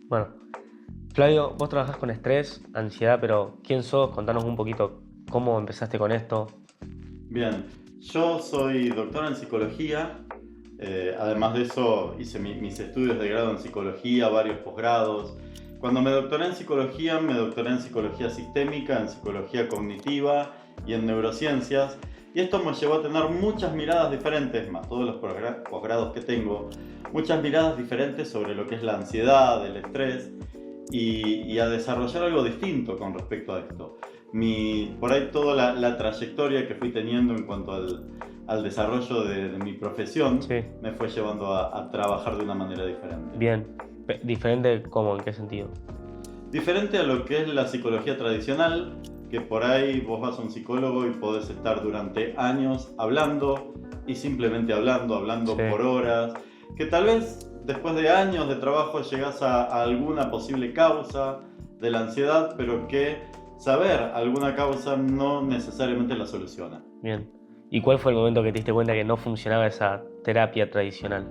Bueno, Flavio, vos trabajás con estrés, ansiedad, pero ¿quién sos? Contanos un poquito cómo empezaste con esto. Bien, yo soy doctor en psicología. Además de eso hice mis estudios de grado en psicología, varios posgrados. Cuando me doctoré en psicología, me doctoré en psicología sistémica, en psicología cognitiva y en neurociencias. Y esto me llevó a tener muchas miradas diferentes, más todos los posgrados que tengo, muchas miradas diferentes sobre lo que es la ansiedad, el estrés y a desarrollar algo distinto con respecto a esto. Por ahí toda la trayectoria que fui teniendo en cuanto al desarrollo de mi profesión Sí, me fue llevando a trabajar de una manera diferente. bien. ¿Diferente cómo? ¿En qué sentido? Diferente a lo que es la psicología tradicional, que por ahí vos vas a un psicólogo y podés estar durante años hablando y simplemente hablando Sí, por horas, que tal vez después de años de trabajo llegás a alguna posible causa de la ansiedad, pero que saber alguna causa no necesariamente la soluciona. bien. ¿Y cuál fue el momento que te diste cuenta que no funcionaba esa terapia tradicional?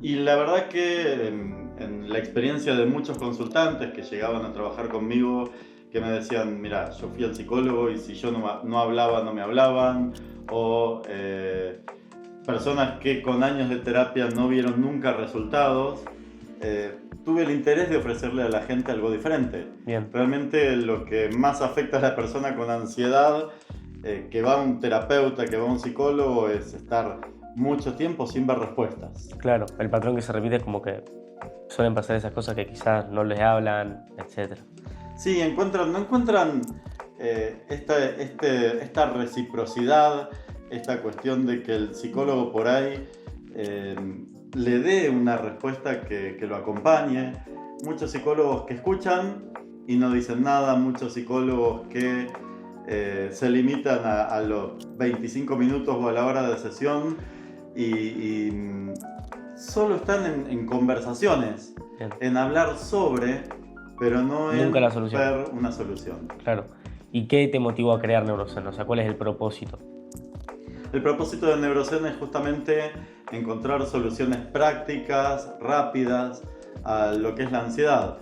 Y la verdad que en la experiencia de muchos consultantes que llegaban a trabajar conmigo, que me decían, mira, yo fui al psicólogo y si yo no hablaba, no me hablaban, o personas que con años de terapia no vieron nunca resultados, tuve el interés de ofrecerle a la gente algo diferente. Bien, Realmente lo que más afecta a la persona con ansiedad, que va a un terapeuta, que va a un psicólogo, es estar mucho tiempo sin ver respuestas. claro. El patrón que se repite es como que suelen pasar esas cosas que quizás no les hablan, etcétera. Sí, no encuentran esta reciprocidad, esta cuestión de que el psicólogo por ahí eh, le dé una respuesta que lo acompañe. Muchos psicólogos que escuchan y no dicen nada, muchos psicólogos que se limitan a los 25 minutos o a la hora de sesión y solo están en conversaciones, Bien. en hablar sobre, pero no Nunca la en solución, ver una solución. claro. ¿Y qué te motivó a crear Neurozen? O sea, ¿cuál es el propósito? El propósito de Neurocen es justamente encontrar soluciones prácticas, rápidas a lo que es la ansiedad.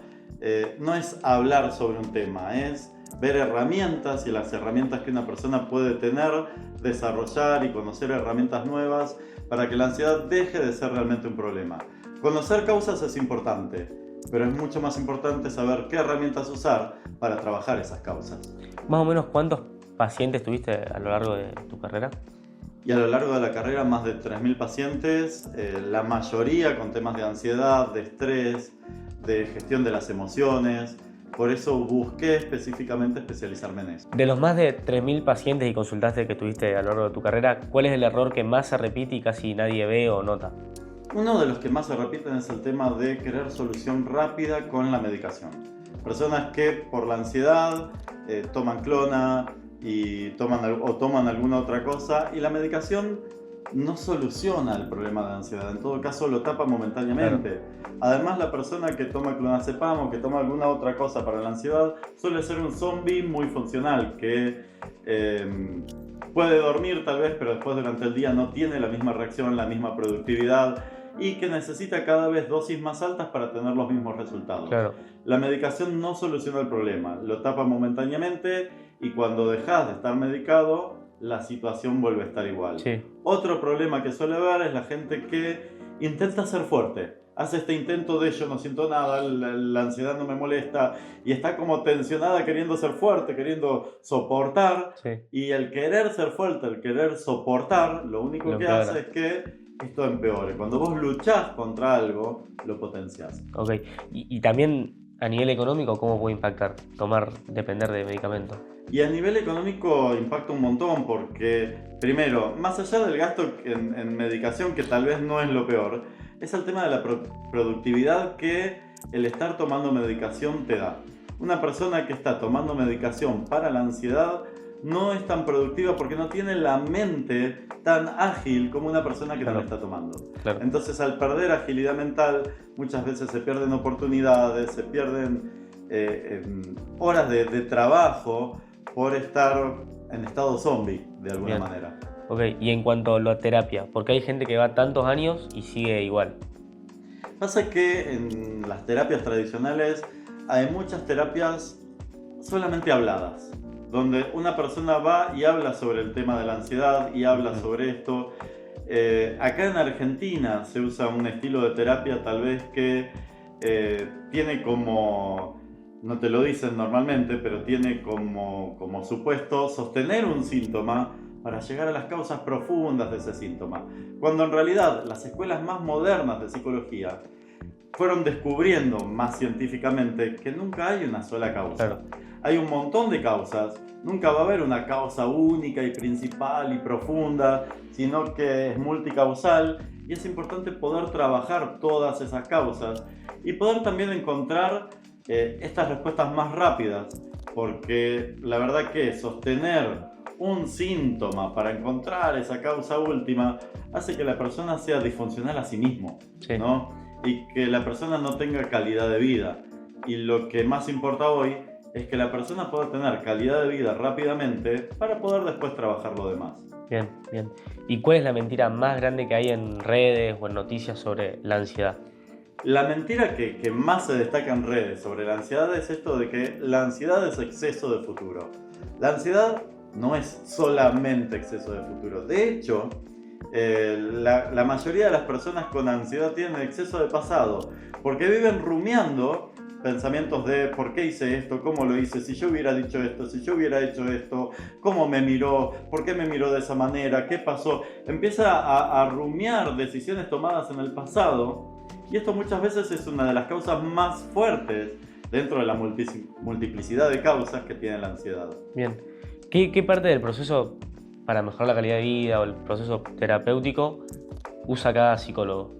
No es hablar sobre un tema, es ver herramientas y las herramientas que una persona puede tener, desarrollar y conocer herramientas nuevas para que la ansiedad deje de ser realmente un problema. Conocer causas es importante, pero es mucho más importante saber qué herramientas usar para trabajar esas causas. Más o menos, ¿cuántos pacientes tuviste a lo largo de tu carrera? Y a lo largo de la carrera más de 3.000 pacientes, la mayoría con temas de ansiedad, de estrés, de gestión de las emociones. Por eso busqué específicamente especializarme en eso. De los más de 3.000 pacientes y consultaste que tuviste a lo largo de tu carrera, ¿cuál es el error que más se repite y casi nadie ve o nota? Uno de los que más se repiten es el tema de querer solución rápida con la medicación. Personas que por la ansiedad toman clona y toman alguna otra cosa y la medicación no soluciona el problema de ansiedad, en todo caso lo tapa Claro, momentáneamente. Además, la persona que toma clonazepam o que toma alguna otra cosa para la ansiedad suele ser un zombie muy funcional que puede dormir tal vez, pero después durante el día no tiene la misma reacción, la misma productividad y que necesita cada vez dosis más altas para tener los mismos resultados. claro. La medicación no soluciona el problema, lo tapa momentáneamente y cuando dejas de estar medicado, la situación vuelve a estar igual. Sí, Otro problema que suele haber es la gente que intenta ser fuerte. Hace este intento de yo no siento nada, la ansiedad no me molesta y está como tensionada queriendo ser fuerte, queriendo soportar. sí, Y el querer ser fuerte, el querer soportar, lo único lo que hace empeora. es que esto empeore. Cuando vos luchás contra algo, lo potenciás. Ok. Y también a nivel económico, ¿cómo puede impactar depender de medicamentos? Y a nivel económico impacta un montón porque, primero, más allá del gasto en medicación, que tal vez no es lo peor, es el tema de la productividad que el estar tomando medicación te da. Una persona que está tomando medicación para la ansiedad no es tan productiva porque no tiene la mente tan ágil como una persona que no la Claro, está tomando. claro. Entonces, al perder agilidad mental, muchas veces se pierden oportunidades, se pierden horas de trabajo por estar en estado zombie, de alguna Bien. manera. Ok, y en cuanto a la terapia, porque hay gente que va tantos años y sigue igual. Pasa que en las terapias tradicionales hay muchas terapias solamente habladas, donde una persona va y habla sobre el tema de la ansiedad y habla sobre esto. Acá en Argentina se usa un estilo de terapia tal vez que tiene como, no te lo dicen normalmente, pero tiene como supuesto sostener un síntoma para llegar a las causas profundas de ese síntoma. Cuando en realidad las escuelas más modernas de psicología fueron descubriendo más científicamente que nunca hay una sola causa. Claro. Hay un montón de causas, nunca va a haber una causa única y principal y profunda, sino que es multicausal y es importante poder trabajar todas esas causas y poder también encontrar estas respuestas más rápidas, porque la verdad que sostener un síntoma para encontrar esa causa última hace que la persona sea disfuncional a sí mismo, Sí. ¿no? Y que la persona no tenga calidad de vida. Y lo que más importa hoy es que la persona pueda tener calidad de vida rápidamente para poder después trabajar lo demás. Bien, bien. ¿Y cuál es la mentira más grande que hay en redes o en noticias sobre la ansiedad? La mentira que más se destaca en redes sobre la ansiedad es esto de que la ansiedad es exceso de futuro. La ansiedad no es solamente exceso de futuro. De hecho, la mayoría de las personas con ansiedad tienen exceso de pasado, porque viven rumiando pensamientos de por qué hice esto, cómo lo hice, si yo hubiera dicho esto, si yo hubiera hecho esto, cómo me miró, por qué me miró de esa manera, qué pasó. Empieza a rumiar decisiones tomadas en el pasado, y esto muchas veces es una de las causas más fuertes dentro de la multiplicidad de causas que tiene la ansiedad. Bien. ¿Qué parte del proceso para mejorar la calidad de vida o el proceso terapéutico usa cada psicólogo?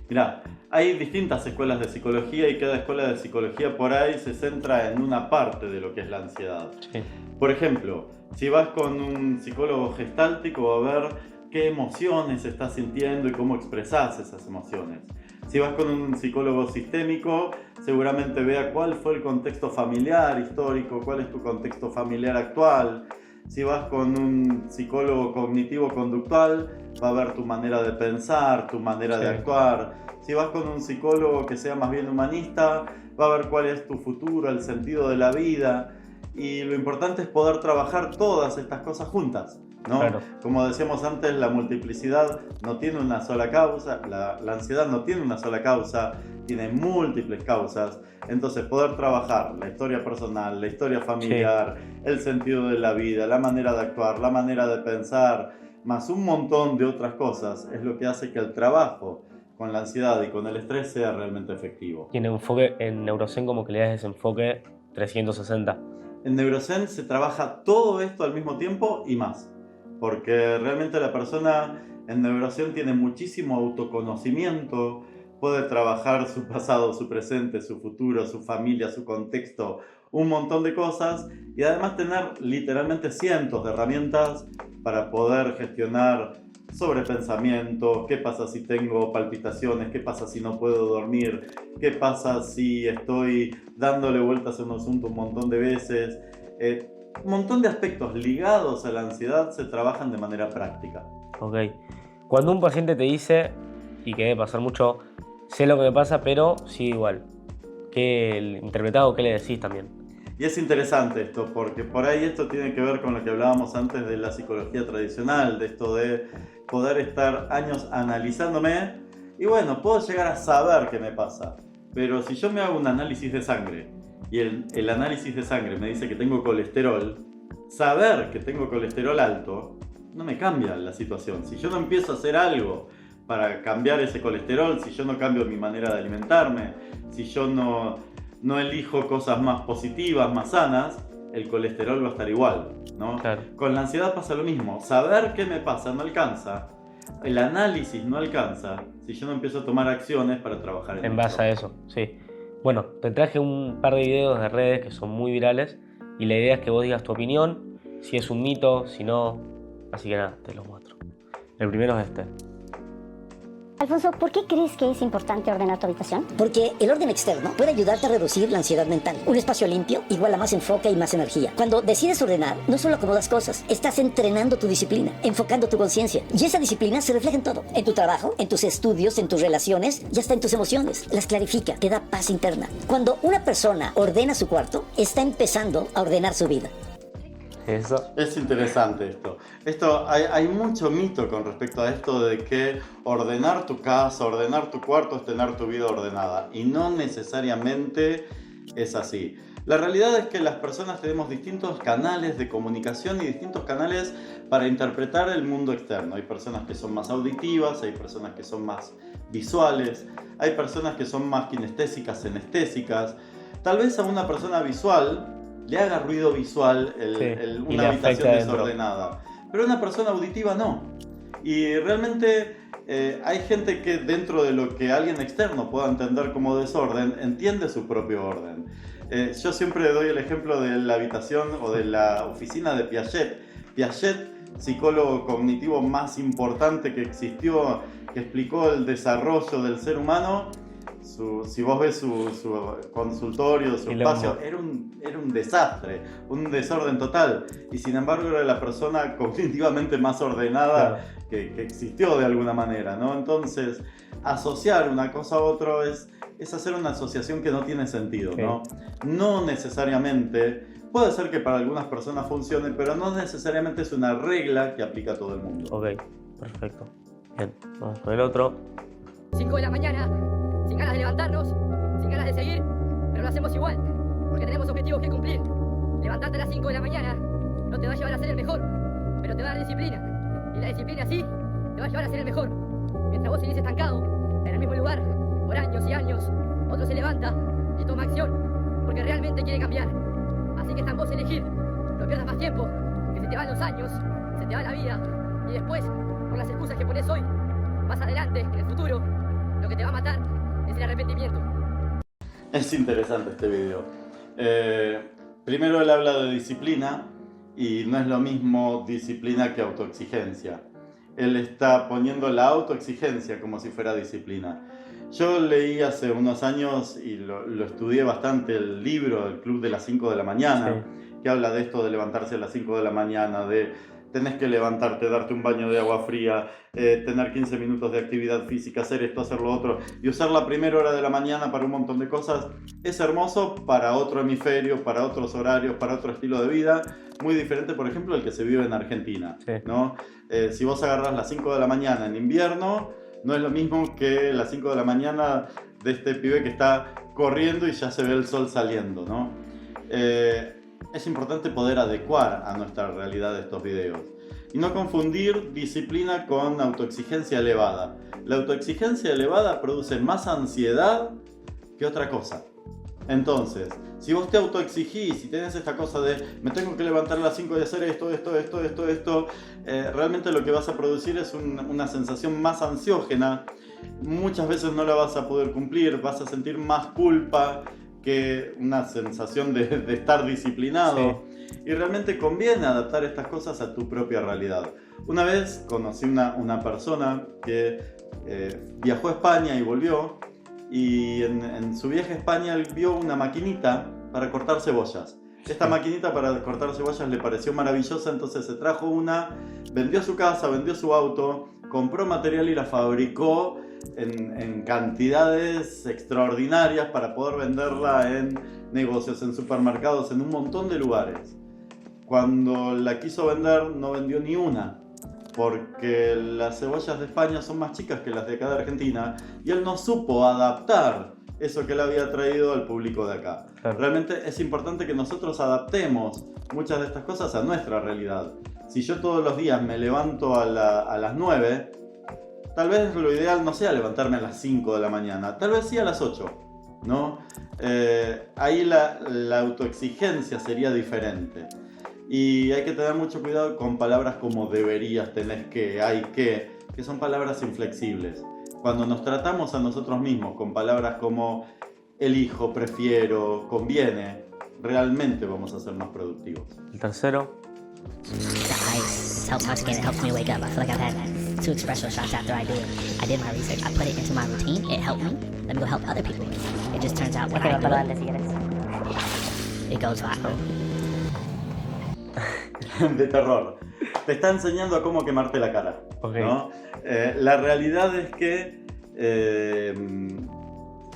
Mirá, hay distintas escuelas de psicología y cada escuela de psicología por ahí se centra en una parte de lo que es la ansiedad. Sí. Por ejemplo, si vas con un psicólogo gestáltico a ver qué emociones estás sintiendo y cómo expresás esas emociones. Si vas con un psicólogo sistémico, seguramente vea cuál fue el contexto familiar histórico, cuál es tu contexto familiar actual. Si vas con un psicólogo cognitivo-conductual, va a ver tu manera de pensar, tu manera de actuar. Si vas con un psicólogo que sea más bien humanista, va a ver cuál es tu futuro, el sentido de la vida. Y lo importante es poder trabajar todas estas cosas juntas, ¿no? Claro. Como decíamos antes, la multiplicidad no tiene una sola causa, la ansiedad no tiene una sola causa, tiene múltiples causas. Entonces poder trabajar la historia personal, la historia familiar, el sentido de la vida, la manera de actuar, la manera de pensar, más un montón de otras cosas, es lo que hace que el trabajo con la ansiedad y con el estrés sea realmente efectivo. Tiene enfoque en Neurozen, como que le das ese enfoque 360. En Neurozen se trabaja todo esto al mismo tiempo y más, porque realmente la persona en Neurozen tiene muchísimo autoconocimiento, puede trabajar su pasado, su presente, su futuro, su familia, su contexto, un montón de cosas y además tener literalmente cientos de herramientas para poder gestionar sobrepensamiento, qué pasa si tengo palpitaciones, qué pasa si no puedo dormir, qué pasa si estoy dándole vueltas a un asunto un montón de veces. Un montón de aspectos ligados a la ansiedad se trabajan de manera práctica. Ok. Cuando un paciente te dice, y que debe pasar mucho, sé lo que me pasa, pero sigue igual, ¿qué interpretado, qué le decís también? Y es interesante esto, porque por ahí esto tiene que ver con lo que hablábamos antes de la psicología tradicional, de esto de poder estar años analizándome y bueno, puedo llegar a saber qué me pasa, pero si yo me hago un análisis de sangre y el análisis de sangre me dice que tengo colesterol, saber que tengo colesterol alto no me cambia la situación. Si yo no empiezo a hacer algo para cambiar ese colesterol, si yo no cambio mi manera de alimentarme, si yo no elijo cosas más positivas, más sanas, el colesterol va a estar igual, ¿no? Claro. Con la ansiedad pasa lo mismo. Saber qué me pasa no alcanza. El análisis no alcanza si yo no empiezo a tomar acciones para trabajar En base a eso, sí. Bueno, te traje un par de videos de redes que son muy virales y la idea es que vos digas tu opinión, si es un mito, si no, así que nada, te los muestro. El primero es este. Alfonso, ¿por qué crees que es importante ordenar tu habitación? Porque el orden externo puede ayudarte a reducir la ansiedad mental. Un espacio limpio iguala más enfoque y más energía. Cuando decides ordenar, no solo acomodas cosas, estás entrenando tu disciplina, enfocando tu conciencia. Y esa disciplina se refleja en todo. En tu trabajo, en tus estudios, en tus relaciones y hasta en tus emociones. Las clarifica, te da paz interna. Cuando una persona ordena su cuarto, está empezando a ordenar su vida. Eso. Es interesante esto. Hay mucho mito con respecto a esto de que ordenar tu casa, ordenar tu cuarto es tener tu vida ordenada. Y no necesariamente es así. La realidad es que las personas tenemos distintos canales de comunicación y distintos canales para interpretar el mundo externo. Hay personas que son más auditivas, hay personas que son más visuales, hay personas que son más kinestésicas, senestésicas. Tal vez a una persona visual le haga ruido visual una habitación desordenada, pero a una persona auditiva no. Y realmente hay gente que dentro de lo que alguien externo pueda entender como desorden, entiende su propio orden. Yo siempre doy el ejemplo de la habitación o de la oficina de Piaget. Piaget, psicólogo cognitivo más importante que existió, que explicó el desarrollo del ser humano. Si vos ves su consultorio, su espacio, era un desastre, un desorden total. Y sin embargo era la persona cognitivamente más ordenada que existió de alguna manera, ¿no? Entonces, asociar una cosa a otra es hacer una asociación que no tiene sentido, ¿no? No necesariamente, puede ser que para algunas personas funcione, pero no necesariamente es una regla que aplica a todo el mundo. Ok, perfecto. Bien, vamos con el otro. 5 de la mañana, sin ganas de levantarnos, sin ganas de seguir, pero lo hacemos igual, porque tenemos objetivos que cumplir. Levantarte a las 5 de la mañana no te va a llevar a ser el mejor, pero te va a dar disciplina. Y la disciplina sí te va a llevar a ser el mejor. Mientras vos seguís estancado, en el mismo lugar, por años y años, otro se levanta y toma acción, porque realmente quiere cambiar. Así que está en vos elegir. No pierdas más tiempo, que se te van los años, se te va la vida, y después, por las excusas que pones hoy, más adelante, en el futuro, lo que te va a matar es el arrepentimiento. Es interesante este video. Primero él habla de disciplina y no es lo mismo disciplina que autoexigencia. Él está poniendo la autoexigencia como si fuera disciplina. Yo leí hace unos años y lo estudié bastante el libro El Club de las 5 de la mañana, que habla de esto de levantarse a las 5 de la mañana, de tenés que levantarte, darte un baño de agua fría, tener 15 minutos de actividad física, hacer esto, hacer lo otro, y usar la primera hora de la mañana para un montón de cosas. Es hermoso para otro hemisferio, para otros horarios, para otro estilo de vida, muy diferente, por ejemplo, el que se vive en Argentina, ¿no? Si vos agarrás las 5 de la mañana en invierno, no es lo mismo que las 5 de la mañana de este pibe que está corriendo y ya se ve el sol saliendo, ¿no? Es importante poder adecuar a nuestra realidad estos videos y no confundir disciplina con autoexigencia elevada. La autoexigencia elevada produce más ansiedad que otra cosa. Entonces, si vos te autoexigís y tenés esta cosa de me tengo que levantar a las 5 y hacer esto, realmente lo que vas a producir es una sensación más ansiógena. Muchas veces no la vas a poder cumplir, vas a sentir más culpa que una sensación de estar disciplinado. Y realmente conviene adaptar estas cosas a tu propia realidad. Una vez conocí una persona que viajó a España y volvió, y en su viaje a España él vio una maquinita para cortar cebollas. Esta maquinita para cortar cebollas le pareció maravillosa, entonces se trajo una, vendió su casa, vendió su auto, compró material y la fabricó en cantidades extraordinarias para poder venderla en negocios, en supermercados, en un montón de lugares. Cuando la quiso vender no vendió ni una, porque las cebollas de España son más chicas que las de acá de Argentina y él no supo adaptar eso que él había traído al público de acá. Realmente es importante que nosotros adaptemos muchas de estas cosas a nuestra realidad. Si yo todos los días me levanto a las 9, tal vez lo ideal no sea levantarme a las 5 de la mañana, tal vez sí a las 8, ¿no? Ahí la autoexigencia sería diferente. Y hay que tener mucho cuidado con palabras como deberías, tenés que, hay que son palabras inflexibles. Cuando nos tratamos a nosotros mismos con palabras como elijo, prefiero, conviene, realmente vamos a ser más productivos. El tercero. The ice helps my skin, it helps me wake up. I feel like I've had 2 espresso shots after I do it. I did my research. I put it into my routine. It helped me. Let me go help other people. It just turns out when I do it, it goes viral. De terror. Te está enseñando a cómo quemarte la cara. Okay. ¿No? La realidad es que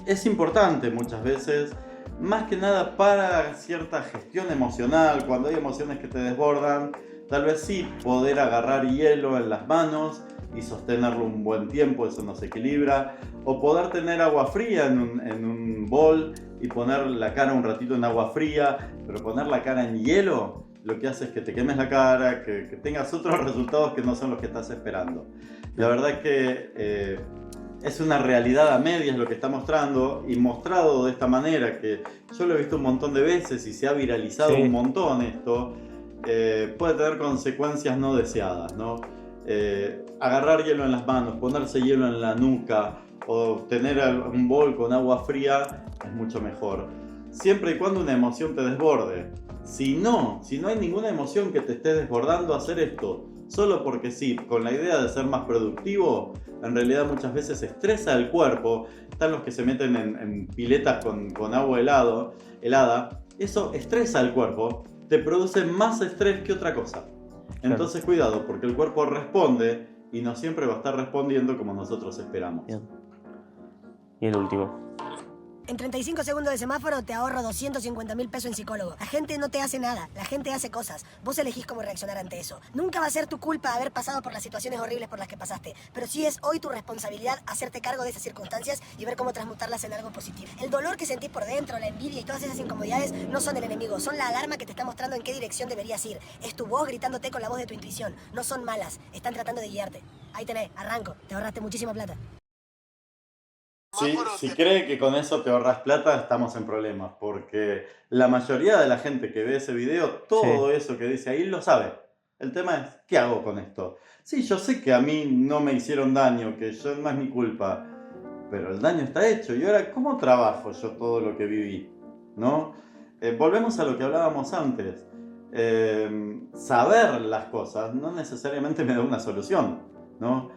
es importante muchas veces, más que nada para cierta gestión emocional, cuando hay emociones que te desbordan, tal vez sí poder agarrar hielo en las manos y sostenerlo un buen tiempo, eso nos equilibra, o poder tener agua fría en un bol y poner la cara un ratito en agua fría, pero poner la cara en hielo lo que hace es que te quemes la cara, que tengas otros resultados que no son los que estás esperando. La verdad es que es una realidad a medias lo que está mostrando, y mostrado de esta manera, que yo lo he visto un montón de veces y se ha viralizado un montón esto, puede tener consecuencias no deseadas, ¿no? Agarrar hielo en las manos, ponerse hielo en la nuca o tener un bol con agua fría es mucho mejor, siempre y cuando una emoción te desborde. Si no hay ninguna emoción que te esté desbordando, hacer esto solo porque sí, con la idea de ser más productivo, en realidad muchas veces estresa el cuerpo. Están los que se meten en piletas con agua helada, eso estresa el cuerpo, te produce más estrés que otra cosa. Entonces cuidado, porque el cuerpo responde y no siempre va a estar respondiendo como nosotros esperamos. Bien. Y el último. En 35 segundos de semáforo te ahorro 250.000 pesos en psicólogo. La gente no te hace nada, la gente hace cosas. Vos elegís cómo reaccionar ante eso. Nunca va a ser tu culpa haber pasado por las situaciones horribles por las que pasaste, pero sí es hoy tu responsabilidad hacerte cargo de esas circunstancias y ver cómo transmutarlas en algo positivo. El dolor que sentís por dentro, la envidia y todas esas incomodidades no son el enemigo, son la alarma que te está mostrando en qué dirección deberías ir. Es tu voz gritándote con la voz de tu intuición. No son malas, están tratando de guiarte. Ahí tenés, arranco, te ahorraste muchísima plata. Si cree que con eso te ahorras plata, estamos en problemas, porque la mayoría de la gente que ve ese video, todo eso que dice ahí lo sabe. El tema es, ¿qué hago con esto? Sí, yo sé que a mí no me hicieron daño, que yo no es mi culpa, pero el daño está hecho. Y ahora, ¿cómo trabajo yo todo lo que viví? ¿No? Volvemos a lo que hablábamos antes. Saber las cosas no necesariamente me da una solución, ¿no?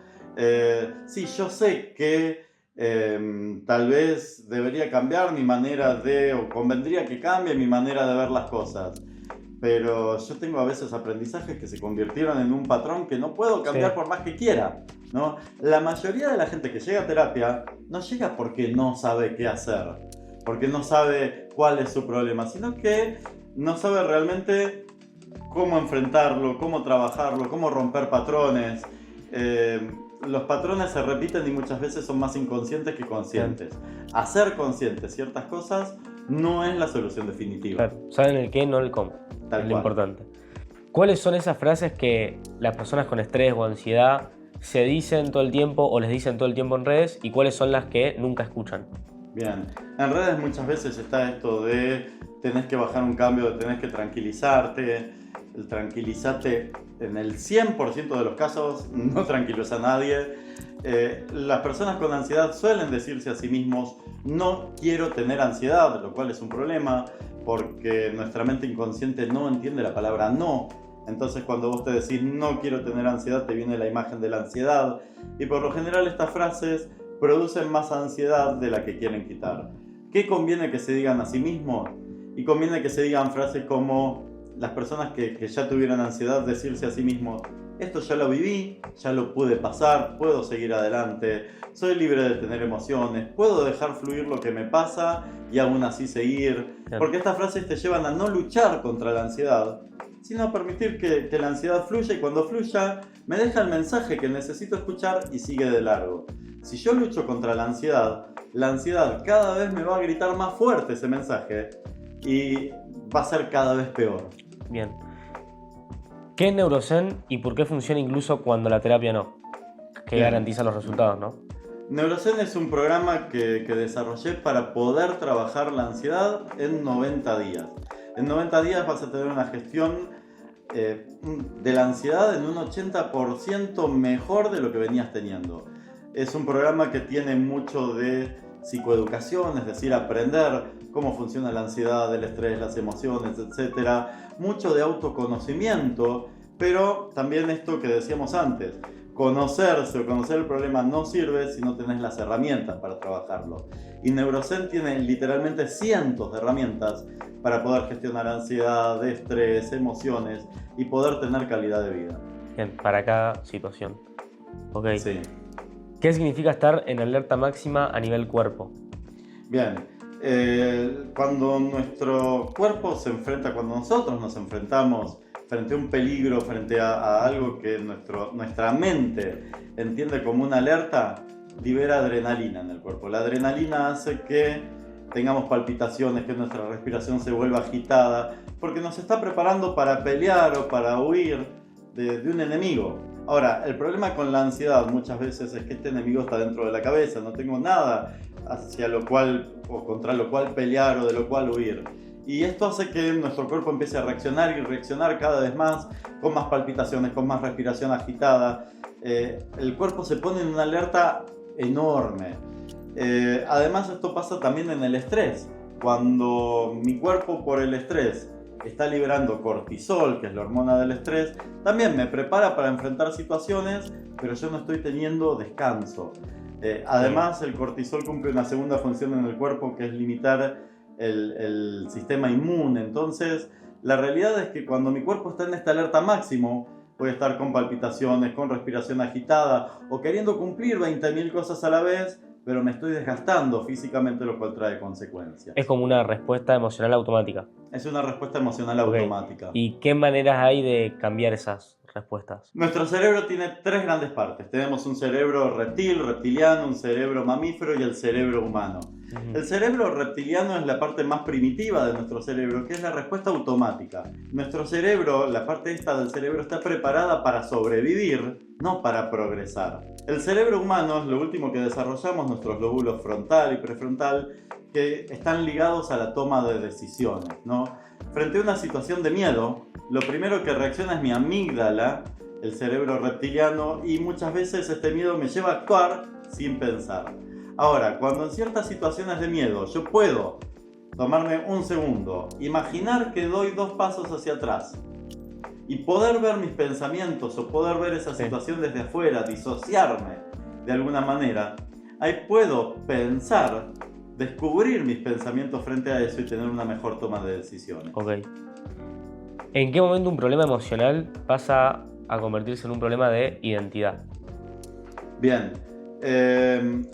Sí, yo sé que tal vez debería cambiar mi manera de, o convendría que cambie mi manera de ver las cosas, pero yo tengo a veces aprendizajes que se convirtieron en un patrón que no puedo cambiar por más que quiera, ¿no? La mayoría de la gente que llega a terapia no llega porque no sabe qué hacer, porque no sabe cuál es su problema, sino que no sabe realmente cómo enfrentarlo, cómo trabajarlo, cómo romper patrones. Los patrones se repiten y muchas veces son más inconscientes que conscientes. Hacer conscientes ciertas cosas no es la solución definitiva. Claro, saben el qué, no el cómo. Tal es lo cual. importante. ¿Cuáles son esas frases que las personas con estrés o ansiedad se dicen todo el tiempo o les dicen todo el tiempo en redes, y cuáles son las que nunca escuchan? Bien, en redes muchas veces está esto de tenés que bajar un cambio, de tenés que tranquilizarte. El tranquilizarte en el 100% de los casos no tranquiliza a nadie. Las personas con ansiedad suelen decirse a sí mismos no quiero tener ansiedad, lo cual es un problema porque nuestra mente inconsciente no entiende la palabra no. Entonces cuando vos te decís no quiero tener ansiedad, te viene la imagen de la ansiedad, y por lo general estas frases producen más ansiedad de la que quieren quitar. ¿Qué conviene que se digan a sí mismos? Y conviene que se digan frases como las personas que ya tuvieran ansiedad, decirse a sí mismos: esto ya lo viví, ya lo pude pasar, puedo seguir adelante, soy libre de tener emociones, puedo dejar fluir lo que me pasa y aún así seguir. Porque estas frases te llevan a no luchar contra la ansiedad, sino a permitir que la ansiedad fluya, y cuando fluya me deja el mensaje que necesito escuchar y sigue de largo. Si yo lucho contra la ansiedad cada vez me va a gritar más fuerte ese mensaje y va a ser cada vez peor. Bien. ¿Qué es Neurozen y por qué funciona incluso cuando la terapia no? Que garantiza los resultados, ¿no? Neurozen es un programa que desarrollé para poder trabajar la ansiedad en 90 días. En 90 días vas a tener una gestión de la ansiedad en un 80% mejor de lo que venías teniendo. Es un programa que tiene mucho de psicoeducación, es decir, aprender cómo funciona la ansiedad, el estrés, las emociones, etc. Mucho de autoconocimiento, pero también esto que decíamos antes, conocerse o conocer el problema no sirve si no tenés las herramientas para trabajarlo. Y Neurozen tiene literalmente cientos de herramientas para poder gestionar ansiedad, estrés, emociones y poder tener calidad de vida. Bien, para cada situación. Ok. Sí. ¿Qué significa estar en alerta máxima a nivel cuerpo? Bien, cuando nuestro cuerpo se enfrenta, cuando nosotros nos enfrentamos frente a un peligro, frente a algo que nuestra mente entiende como una alerta, libera adrenalina en el cuerpo. La adrenalina hace que tengamos palpitaciones, que nuestra respiración se vuelva agitada, porque nos está preparando para pelear o para huir de un enemigo. Ahora, el problema con la ansiedad muchas veces es que este enemigo está dentro de la cabeza, no tengo nada hacia lo cual o contra lo cual pelear o de lo cual huir. Y esto hace que nuestro cuerpo empiece a reaccionar y reaccionar cada vez más, con más palpitaciones, con más respiración agitada. El cuerpo se pone en una alerta enorme. Además, esto pasa también en el estrés. Cuando mi cuerpo por el estrés está liberando cortisol, que es la hormona del estrés, también me prepara para enfrentar situaciones, pero yo no estoy teniendo descanso. Además, el cortisol cumple una segunda función en el cuerpo, que es limitar el sistema inmune. Entonces, la realidad es que cuando mi cuerpo está en esta alerta máximo, voy a estar con palpitaciones, con respiración agitada o queriendo cumplir 20.000 cosas a la vez, pero me estoy desgastando físicamente, lo cual trae consecuencias. Es como una respuesta emocional automática. Es una respuesta emocional automática. ¿Y qué maneras hay de cambiar esas respuestas? Nuestro cerebro tiene tres grandes partes. Tenemos un cerebro reptiliano, un cerebro mamífero y el cerebro humano. El cerebro reptiliano es la parte más primitiva de nuestro cerebro, que es la respuesta automática. Nuestro cerebro, la parte esta del cerebro, está preparada para sobrevivir, no para progresar. El cerebro humano es lo último que desarrollamos, nuestros lóbulos frontal y prefrontal, que están ligados a la toma de decisiones, ¿no? Frente a una situación de miedo, lo primero que reacciona es mi amígdala, el cerebro reptiliano, y muchas veces este miedo me lleva a actuar sin pensar. Ahora, cuando en ciertas situaciones de miedo yo puedo tomarme un segundo, imaginar que doy 2 pasos hacia atrás y poder ver mis pensamientos o poder ver esa situación desde afuera, disociarme de alguna manera, ahí puedo pensar, descubrir mis pensamientos frente a eso y tener una mejor toma de decisiones. Ok. ¿En qué momento un problema emocional pasa a convertirse en un problema de identidad? Bien,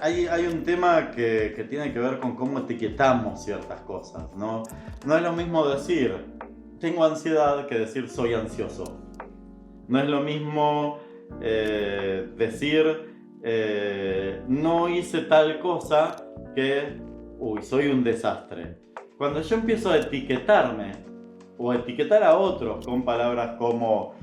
hay un tema que tiene que ver con cómo etiquetamos ciertas cosas, ¿no? No es lo mismo decir tengo ansiedad que decir soy ansioso. No es lo mismo decir no hice tal cosa que soy un desastre. Cuando yo empiezo a etiquetarme o a etiquetar a otros con palabras como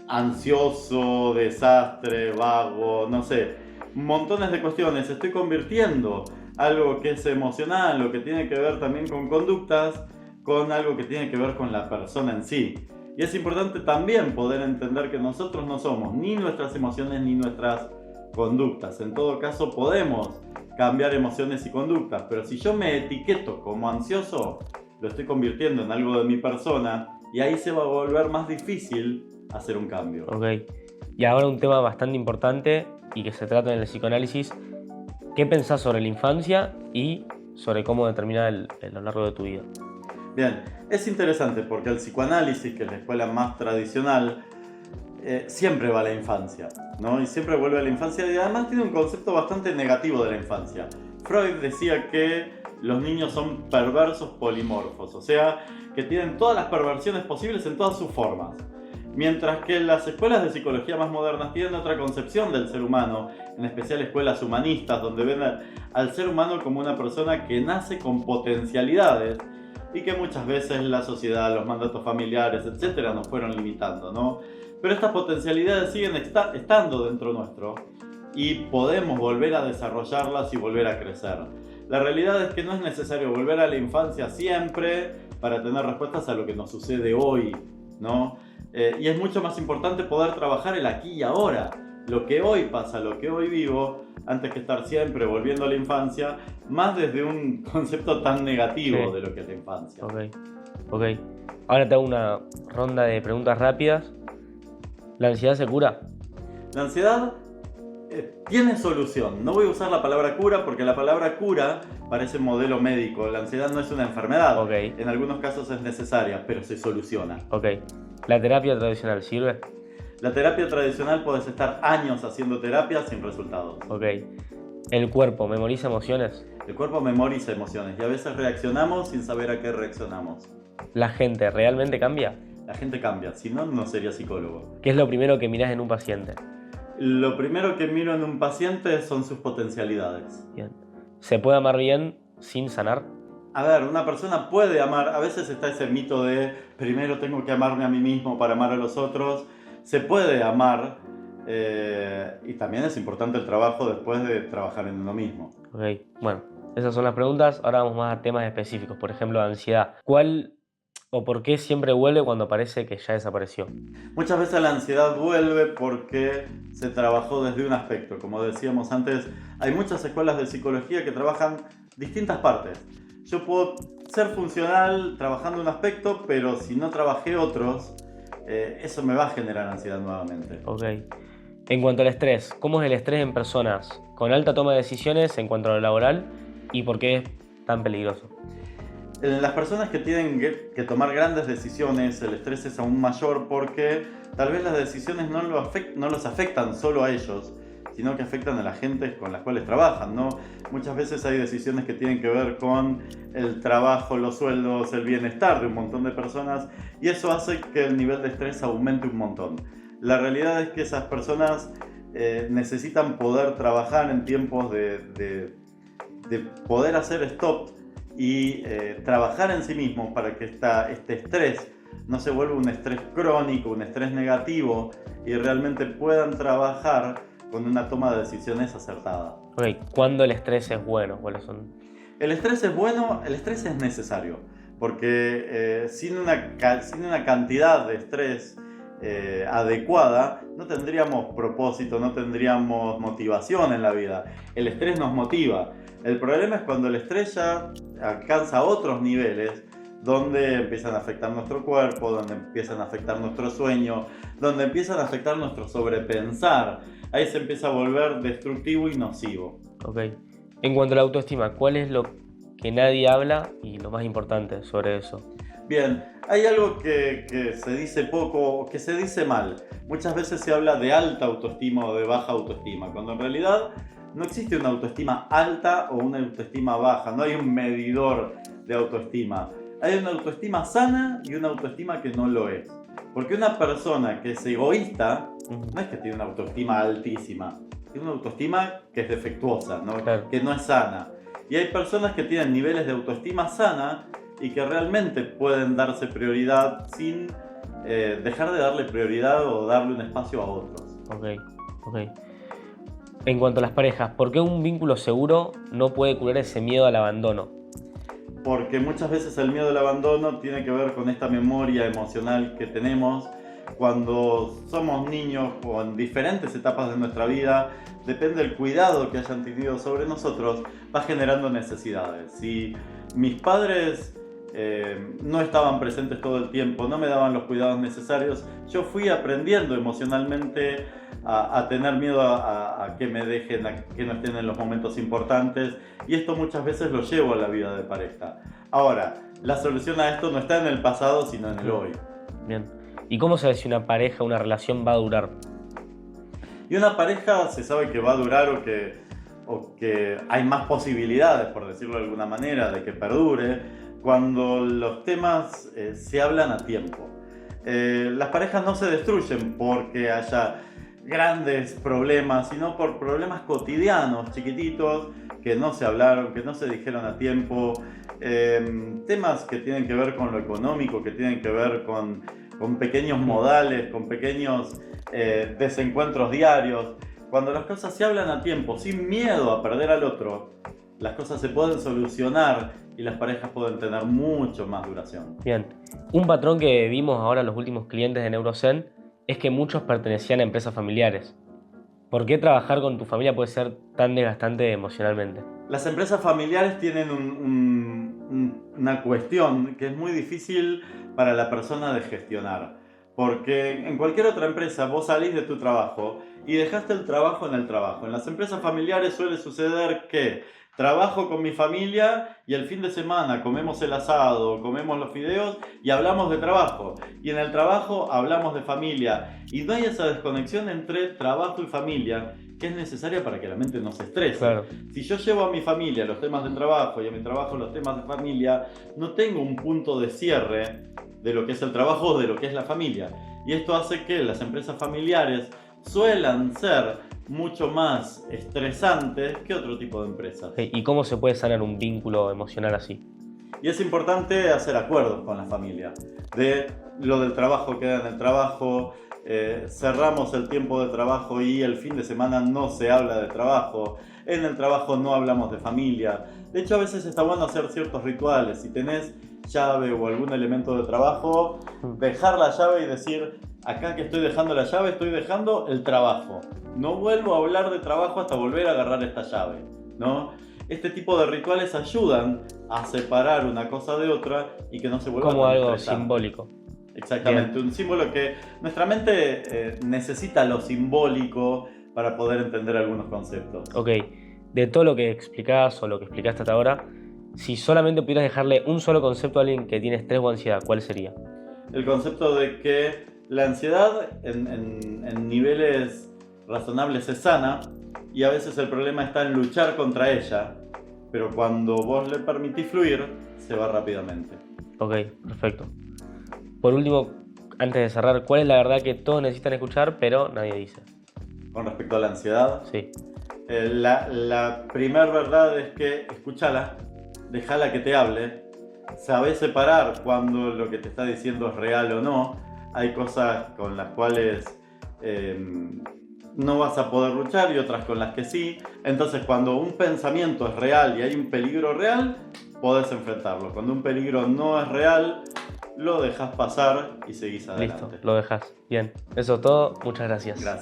ansioso, desastre, vago, no sé, montones de cuestiones, estoy convirtiendo algo que es emocional o que tiene que ver también con conductas con algo que tiene que ver con la persona en sí. Y es importante también poder entender que nosotros no somos ni nuestras emociones ni nuestras conductas. En todo caso podemos cambiar emociones y conductas, pero si yo me etiqueto como ansioso, lo estoy convirtiendo en algo de mi persona y ahí se va a volver más difícil hacer un cambio. Ok. Y ahora un tema bastante importante y que se trata en el psicoanálisis. ¿Qué pensás sobre la infancia y sobre cómo determinar a lo largo de tu vida? Bien, es interesante porque el psicoanálisis, que es la escuela más tradicional, siempre va a la infancia, ¿no? Y siempre vuelve a la infancia y además tiene un concepto bastante negativo de la infancia. Freud decía que los niños son perversos polimorfos, o sea, que tienen todas las perversiones posibles en todas sus formas. Mientras que las escuelas de psicología más modernas tienen otra concepción del ser humano, en especial escuelas humanistas, donde ven al ser humano como una persona que nace con potencialidades y que muchas veces la sociedad, los mandatos familiares, etcétera, nos fueron limitando, ¿no? Pero estas potencialidades siguen estando dentro nuestro y podemos volver a desarrollarlas y volver a crecer. La realidad es que no es necesario volver a la infancia siempre para tener respuestas a lo que nos sucede hoy, ¿no? Y es mucho más importante poder trabajar el aquí y ahora, lo que hoy pasa, lo que hoy vivo, antes que estar siempre volviendo a la infancia, más desde un concepto tan negativo de lo que es la infancia. Ok. Ahora te hago una ronda de preguntas rápidas. ¿La ansiedad se cura? La ansiedad tiene solución. No voy a usar la palabra cura porque la palabra cura parece modelo médico. La ansiedad no es una enfermedad. Ok. En algunos casos es necesaria, pero se soluciona. Ok. ¿La terapia tradicional sirve? La terapia tradicional puedes estar años haciendo terapia sin resultados. Ok. ¿El cuerpo memoriza emociones? El cuerpo memoriza emociones y a veces reaccionamos sin saber a qué reaccionamos. ¿La gente realmente cambia? La gente cambia, si no, no sería psicólogo. ¿Qué es lo primero que mirás en un paciente? Lo primero que miro en un paciente son sus potencialidades. Bien. ¿Se puede amar bien sin sanar? A ver, una persona puede amar, a veces está ese mito de primero tengo que amarme a mí mismo para amar a los otros. Se puede amar y también es importante el trabajo después de trabajar en uno mismo. Ok, bueno, esas son las preguntas. Ahora vamos más a temas específicos, por ejemplo, de ansiedad. ¿Cuál o por qué siempre vuelve cuando parece que ya desapareció? Muchas veces la ansiedad vuelve porque se trabajó desde un aspecto. Como decíamos antes, hay muchas escuelas de psicología que trabajan distintas partes. Yo puedo ser funcional trabajando un aspecto, pero si no trabajé otros, eso me va a generar ansiedad nuevamente. Ok. En cuanto al estrés, ¿cómo es el estrés en personas con alta toma de decisiones en cuanto a lo laboral y por qué es tan peligroso? En las personas que tienen que tomar grandes decisiones, el estrés es aún mayor porque tal vez las decisiones no los afectan solo a ellos, sino que afectan a la gente con las cuales trabajan, ¿no? Muchas veces hay decisiones que tienen que ver con el trabajo, los sueldos, el bienestar de un montón de personas y eso hace que el nivel de estrés aumente un montón. La realidad es que esas personas necesitan poder trabajar en tiempos de poder hacer stop y trabajar en sí mismos para que este estrés no se vuelva un estrés crónico, un estrés negativo y realmente puedan trabajar con una toma de decisiones acertada. Ok, ¿cuándo el estrés es bueno? ¿Cuáles son? El estrés es bueno, el estrés es necesario, porque sin una cantidad de estrés adecuada, no tendríamos propósito, no tendríamos motivación en la vida. El estrés nos motiva. El problema es cuando el estrés ya alcanza otros niveles, donde empiezan a afectar nuestro cuerpo, donde empiezan a afectar nuestro sueño, donde empiezan a afectar nuestro sobrepensar. Ahí se empieza a volver destructivo y nocivo. Ok. En cuanto a la autoestima, ¿cuál es lo que nadie habla y lo más importante sobre eso? Bien, hay algo que se dice poco o que se dice mal. Muchas veces se habla de alta autoestima o de baja autoestima, cuando en realidad no existe una autoestima alta o una autoestima baja, no hay un medidor de autoestima. Hay una autoestima sana y una autoestima que no lo es. Porque una persona que es egoísta no es que tiene una autoestima altísima, tiene una autoestima que es defectuosa, ¿no? Claro. Que no es sana. Y hay personas que tienen niveles de autoestima sana y que realmente pueden darse prioridad sin dejar de darle prioridad o darle un espacio a otros. Ok, ok. En cuanto a las parejas, ¿por qué un vínculo seguro no puede curar ese miedo al abandono? Porque muchas veces el miedo al abandono tiene que ver con esta memoria emocional que tenemos cuando somos niños o en diferentes etapas de nuestra vida. Depende del cuidado que hayan tenido sobre nosotros, va generando necesidades. Si mis padres no estaban presentes todo el tiempo, no me daban los cuidados necesarios, yo fui aprendiendo emocionalmente a tener miedo a que me dejen, a que no estén en los momentos importantes, y esto muchas veces lo llevo a la vida de pareja. Ahora, la solución a esto no está en el pasado, sino en el hoy. Bien. ¿Y cómo sabes si una pareja, una relación va a durar? Y una pareja se sabe que va a durar o que hay más posibilidades, por decirlo de alguna manera, de que perdure, cuando los temas se hablan a tiempo. Las parejas no se destruyen porque haya grandes problemas, sino por problemas cotidianos, chiquititos, que no se hablaron, que no se dijeron a tiempo, temas que tienen que ver con lo económico, que tienen que ver con pequeños modales, con pequeños desencuentros diarios. Cuando las cosas se hablan a tiempo, sin miedo a perder al otro, las cosas se pueden solucionar y las parejas pueden tener mucho más duración. Bien. Un patrón que vimos ahora los últimos clientes de Neurozen es que muchos pertenecían a empresas familiares. ¿Por qué trabajar con tu familia puede ser tan desgastante emocionalmente? Las empresas familiares tienen una cuestión que es muy difícil para la persona de gestionar. Porque en cualquier otra empresa vos salís de tu trabajo y dejaste el trabajo en el trabajo. En las empresas familiares suele suceder que trabajo con mi familia y el fin de semana comemos el asado, comemos los fideos y hablamos de trabajo. Y en el trabajo hablamos de familia. Y no hay esa desconexión entre trabajo y familia que es necesaria para que la mente no se estrese. Claro. Si yo llevo a mi familia los temas del trabajo y a mi trabajo los temas de familia, no tengo un punto de cierre de lo que es el trabajo o de lo que es la familia. Y esto hace que las empresas familiares suelan ser mucho más estresantes que otro tipo de empresas. ¿Y cómo se puede sanar un vínculo emocional así? Y es importante hacer acuerdos con la familia. De lo del trabajo queda en el trabajo, cerramos el tiempo de trabajo y el fin de semana no se habla de trabajo. En el trabajo no hablamos de familia. De hecho, a veces está bueno hacer ciertos rituales. Si tenés llave o algún elemento de trabajo, dejar la llave y decir: acá que estoy dejando la llave, estoy dejando el trabajo. No vuelvo a hablar de trabajo hasta volver a agarrar esta llave, ¿no? Este tipo de rituales ayudan a separar una cosa de otra y que no se vuelva Como tan algo estresante. simbólico. Exactamente, un símbolo que nuestra mente necesita lo simbólico para poder entender algunos conceptos. Ok, de todo lo que explicás o lo que explicaste hasta ahora, si solamente pudieras dejarle un solo concepto a alguien que tiene estrés o ansiedad, ¿cuál sería? El concepto de que la ansiedad en niveles razonables es sana y a veces el problema está en luchar contra ella, pero cuando vos le permitís fluir, se va rápidamente. Ok, perfecto. Por último, antes de cerrar, ¿cuál es la verdad que todos necesitan escuchar, pero nadie dice? Con respecto a la ansiedad, Sí. la primera verdad es que escúchala, déjala que te hable, sabés separar cuando lo que te está diciendo es real o no. Hay cosas con las cuales no vas a poder luchar y otras con las que sí. Entonces, cuando un pensamiento es real y hay un peligro real, podés enfrentarlo. Cuando un peligro no es real, lo dejas pasar y seguís adelante. Listo, lo dejas. Bien, eso es todo. Muchas gracias. Gracias.